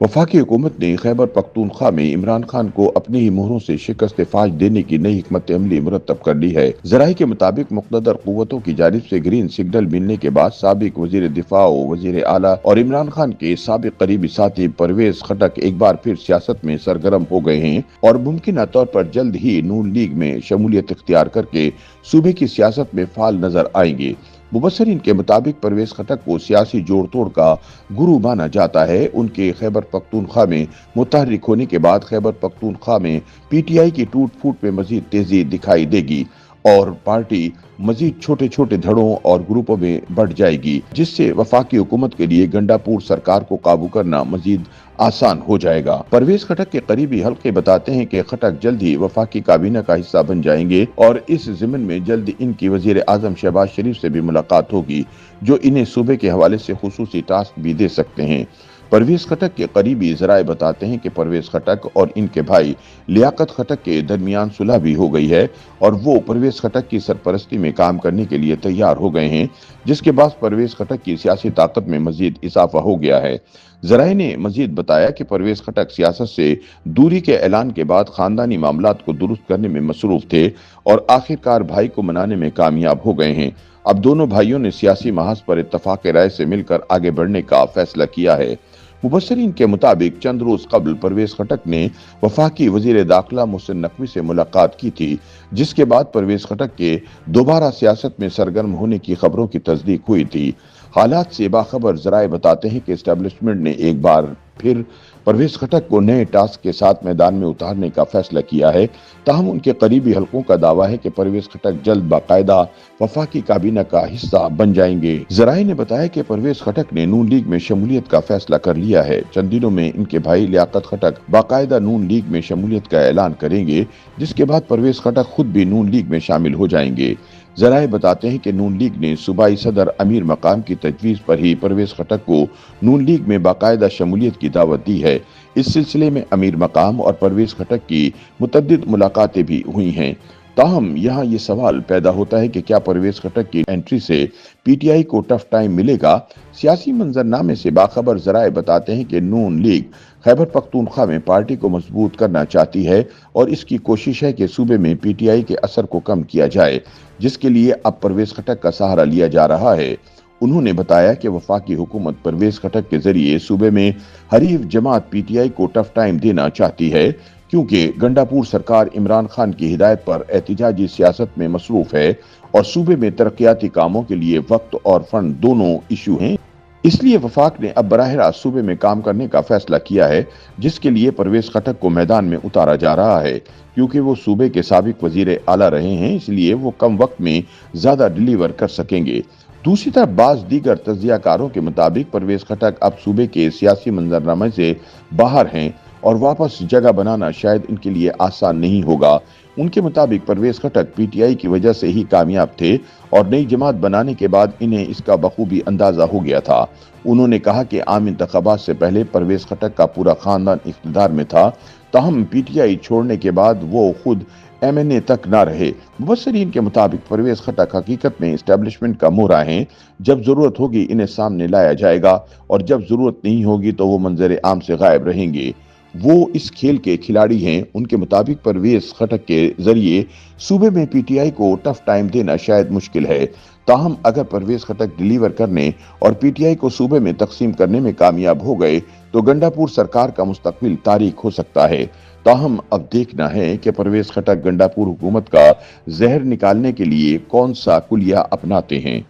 वफाकी हुकूमत ने खैबर पख्तूनख्वा में इमरान खान को अपनी ही मोहरों से शिकस्त फाश देने की नई हिकमत अमली मुरतब कर ली है। जराये के मुताबिक मुक़्तदर क़ुव्वतों की जानिब से ग्रीन सिग्नल मिलने के बाद साबिक वज़ीर दिफा, वज़ीर आला और इमरान खान के साबिक करीबी साथी परवेज खटक एक बार फिर सियासत में सरगर्म हो गए हैं और मुमकिन तौर पर जल्द ही नून लीग में शमूलियत इख्तियार करके सूबे की सियासत में फाल नजर आएंगे। मुबस्सरीन के मुताबिक परवेज खटक को सियासी जोड़ तोड़ का गुरु माना जाता है। उनके खैबर पख्तूनख्वा में मुतहर्रिक होने के बाद खैबर पख्तूनख्वा में पीटीआई की टूट फूट में मजीद तेजी दिखाई देगी और पार्टी मजीद छोटे छोटे धड़ों और ग्रुपों में बढ़ जाएगी, जिससे वफाकी हुकूमत के लिए गंडापुर सरकार को काबू करना मजीद आसान हो जाएगा। परवेज खटक के करीबी हल्के बताते हैं कि खटक जल्द ही वफाकी काबीना का हिस्सा बन जाएंगे और इस ज़िम्न में जल्द इनकी वजीर आजम शहबाज शरीफ से भी मुलाकात होगी, जो इन्हें सूबे के हवाले से खुसूसी टास्क भी दे सकते हैं। परवेज खटक के करीबी ज़राए बताते हैं कि परवेज खटक और इनके भाई लियाकत खटक के दरमियान सुलह भी हो गई है और वो परवेज खटक की सरपरस्ती में काम करने के लिए तैयार हो गए हैं, जिसके बाद परवेज खटक की सियासी ताकत में मजीद इजाफा हो गया है। ज़राए ने मजीद बताया कि परवेज खटक सियासत से दूरी के ऐलान के बाद खानदानी मामलात को दुरुस्त करने में मसरूफ थे और आखिरकार भाई को मनाने में कामयाब हो गए हैं। अब दोनों भाइयों ने सियासी महाज पर इत्तफाक राय से मिलकर आगे बढ़ने का फैसला किया है। मुबस्सरीन के मुताबिक चंद रोज कबल परवेज खटक ने वफाकी वजीर दाखिला मोहसिन नकवी से मुलाकात की थी, जिसके बाद परवेज खटक के दोबारा सियासत में सरगर्म होने की खबरों की तस्दीक हुई थी। हालात से बाखबर ज़राए बताते हैं कि एस्टेब्लिशमेंट ने एक बार फिर परवेज खटक को नए टास्क के साथ मैदान में उतारने का फैसला किया है। ताहम उनके करीबी हलकों का दावा है कि परवेज खटक जल्द बाकायदा वफाकी काबीना का हिस्सा बन जाएंगे। ज़राए ने बताया कि परवेज खटक ने नून लीग में शमूलियत का फैसला कर लिया है। चंद दिनों में इनके भाई लियाकत खटक बाकायदा नून लीग में शमूलियत का ऐलान करेंगे, जिसके बाद परवेज खटक खुद भी नून लीग में शामिल हो जाएंगे। ज़राए बताते हैं कि नून लीग ने सूबाई सदर अमीर मकाम की तजवीज़ पर ही परवेज खटक को नून लीग में बाकायदा शमूलियत की दावत दी है। इस सिलसिले में अमीर मकाम और परवेज खटक की मुतअद्दिद मुलाकातें भी हुई हैं। ताहम यहाँ ये सवाल पैदा होता है कि क्या परवेज खटक की एंट्री से पीटीआई को टफ टाइम मिलेगा। सियासी मंजरनामे से बाखबर ज़राए बताते हैं कि नून लीग खैबर पख्तूनख्वा में पार्टी को मजबूत करना चाहती है और इसकी कोशिश है कि सूबे में पीटीआई के असर को कम किया जाए, जिसके लिए अब परवेज खटक का सहारा लिया जा रहा है। उन्होंने बताया कि वफाकी हुकूमत परवेज खटक के जरिए सूबे में हरीफ जमात पीटीआई को टफ टाइम देना चाहती है, क्योंकि गंडापुर सरकार इमरान खान की हिदायत पर एहतिजाजी सियासत में मसरूफ है और सूबे में तरक्याती कामों के लिए वक्त और फंड दोनों इशू हैं। इसलिए वफाक ने अब बराह रास्त सूबे में काम करने का फैसला किया है, जिसके लिए परवेज खटक को मैदान में उतारा जा रहा है। क्योंकि वो सूबे के साबिक वजीर आला रहे हैं, इसलिए वो कम वक्त में ज्यादा डिलीवर कर सकेंगे। दूसरी तरफ बाज दीगर तज्जियाकारों के मुताबिक परवेज खटक अब सूबे के सियासी मंजरनामे से बाहर हैं और वापस जगह बनाना शायद इनके लिए आसान नहीं होगा। उनके मुताबिक परवेज खटक पीटीआई की वजह से ही कामयाब थे और नई जमात बनाने के बाद इन्हें इसका बखूबी अंदाजा हो गया था। उन्होंने कहा कि आम इंतखाबात से पहले परवेज खटक का पूरा खानदान इख्तिदार में था, ताहम पीटीआई छोड़ने के बाद वो खुद एमएनए तक ना रहे। मुबस्सरीन के मुताबिक परवेज खटक हकीकत में एस्टेब्लिशमेंट का मोहरा हैं। जब जरूरत होगी इन्हें सामने लाया जाएगा और जब जरूरत नहीं होगी तो वो मंजर आम से गायब रहेंगे। वो इस खेल के खिलाड़ी हैं। उनके मुताबिक परवेज खटक के जरिए सूबे में पीटीआई को टफ टाइम देना शायद मुश्किल है, ताहम अगर परवेज खटक डिलीवर करने और पीटीआई को सूबे में तकसीम करने में कामयाब हो गए तो गंडापुर सरकार का मुस्तकबिल तारीख हो सकता है। ताहम अब देखना है कि परवेज खटक गंडापुर हुकूमत का जहर निकालने के लिए कौन सा कुलिया अपनाते हैं।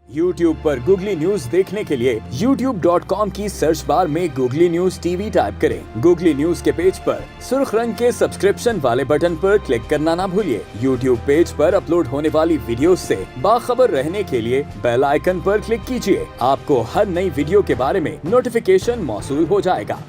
YouTube पर गूगली न्यूज देखने के लिए youtube.com की सर्च बार में गूगली न्यूज टीवी टाइप करें। गूगली न्यूज के पेज पर सुर्ख रंग के सब्सक्रिप्शन वाले बटन पर क्लिक करना ना भूलिए। YouTube पेज पर अपलोड होने वाली वीडियो से बाखबर रहने के लिए बेल आइकन पर क्लिक कीजिए। आपको हर नई वीडियो के बारे में नोटिफिकेशन मौसूल हो जाएगा।